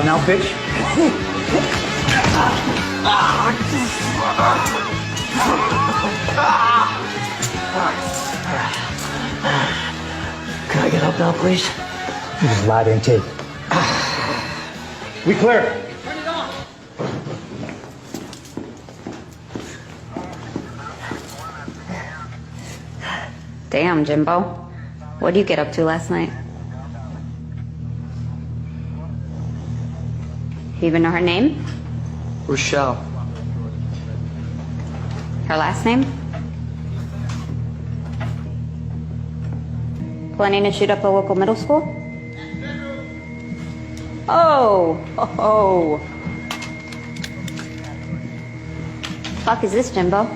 Now pitch. Can I get up now, please? You just lie there and take. We clear. Damn, Jimbo. What'd you get up to last night? You even know her name? Rochelle. Her last name? Planning to shoot up a local middle school? Oh. Fuck is this, Jimbo?